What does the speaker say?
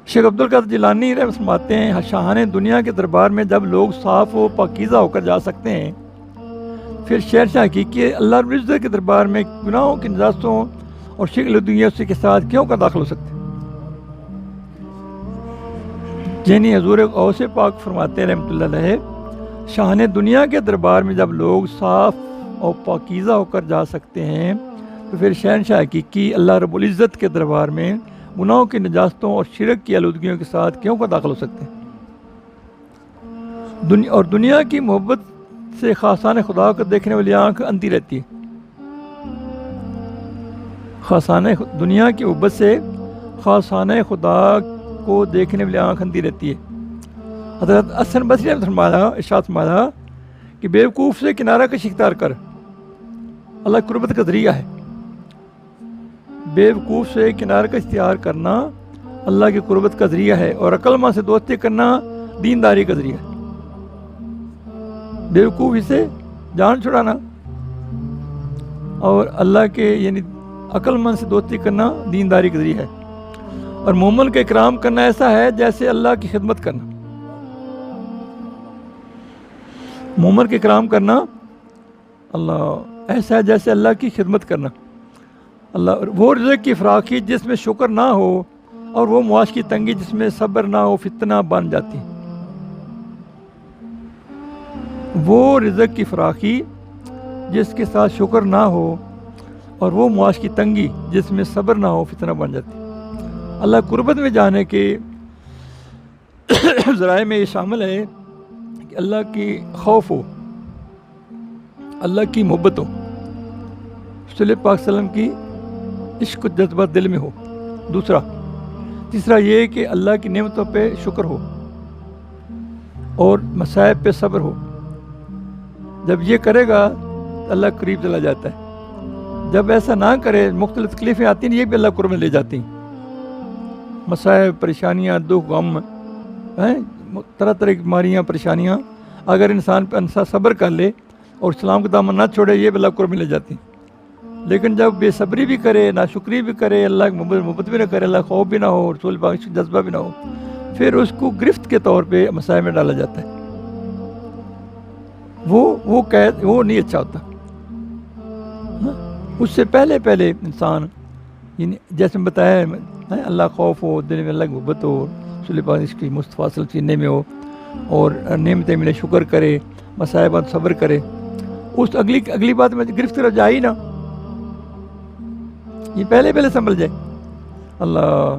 شیخ عبدالقادر جیلانی رحمۃ اللہ فرماتے ہیں شاہان دنیا کے دربار میں جب لوگ صاف و پاکیزہ ہو کر جا سکتے ہیں، پھر شہنشاہ حقیقی اللہ رب العزت کے دربار میں گناہوں کی نجاستوں اور شکل دنیا اسی کے ساتھ کیوں کا داخل ہو سکتے ہیں؟ یعنی حضور غوث پاک فرماتے ہیں رحمۃ اللہ علیہ، شاہان دنیا کے دربار میں جب لوگ صاف اور پاکیزہ ہو کر جا سکتے ہیں، تو پھر شہنشاہ حقیقی اللہ رب العزت کے دربار میں گناہوں کی نجاستوں اور شرک کی آلودگیوں کے ساتھ کیوں کا داخل ہو سکتے ہیں؟ اور دنیا کی محبت سے خاصان خدا کو دیکھنے والی آنکھ اندھی رہتی ہے۔ دنیا کی محبت سے خاصان خدا کو دیکھنے والی آنکھ اندھی رہتی ہے۔ حضرت حسن بصری نے ارشاد فرمایا کہ بیوقوف سے کنارہ کشی اختیار کر، اللہ کی قربت کا ذریعہ ہے۔ بیوقوف سے کنارہ کشی اختیار کرنا اللہ کی قربت کا ذریعہ ہے، اور عقل مند سے دوستی کرنا دینداری کا ذریعہ ہے۔ بیوقوفی سے جان چھڑانا اور اللہ کے یعنی عقل مند سے دوستی کرنا دینداری کا ذریعہ ہے، اور مومن کا اکرام کرنا ایسا ہے جیسے اللہ کی خدمت کرنا۔ مومن کا اکرام کرنا اللہ ایسا ہے جیسے اللہ کی خدمت کرنا۔ اللہ وہ رزق کی فراخی جس میں شکر نہ ہو، اور وہ معاش کی تنگی جس میں صبر نہ ہو فتنہ بن جاتی۔ وہ رزق کی فراخی جس کے ساتھ شکر نہ ہو، اور وہ معاش کی تنگی جس میں صبر نہ ہو فتنہ بن جاتی۔ اللہ قربت میں جانے کے ذرائع میں یہ شامل ہے کہ اللہ کی خوف ہو، اللہ کی محبت ہو، رسول پاک صلی اللہ علیہ وسلم کی عشق و جذبہ دل میں ہو۔ تیسرا یہ کہ اللہ کی نعمتوں پہ شکر ہو اور مصائب پہ صبر ہو۔ جب یہ کرے گا تو اللہ قریب چلا جاتا ہے۔ جب ایسا نہ کرے، مختلف تکلیفیں آتی ہیں، یہ بھی اللہ قرب میں لے جاتی ہیں۔ مصائب، پریشانیاں، دکھ، غم، طرح طرح کی بیماریاں، پریشانیاں، اگر انسان پہ صبر کر لے اور اسلام کا دامن نہ چھوڑے، یہ بھی اللہ قرب میں لے جاتی ہیں۔ لیکن جب بے صبری بھی کرے، ناشکری بھی کرے، اللہ کی محبت بھی نہ کرے، اللہ خوف بھی نہ ہو، رسول پاک کا جذبہ بھی نہ ہو، پھر اس کو گرفت کے طور پہ مصائب میں ڈالا جاتا ہے۔ وہ نہیں اچھا ہوتا۔ اس سے پہلے انسان یعنی جیسے بتایا ہے، اللہ خوف ہو، دل میں اللہ کی محبت ہو، رسول پاک کی مصطفیٰ صلی اللہ علیہ وسلم سینے میں ہو، اور نعمتیں ملے شکر کرے، مصائبات صبر کرے، اس اگلی بات میں گرفت طرف جائے ہی نہ، یہ پہلے سنبھل جائے۔ اللہ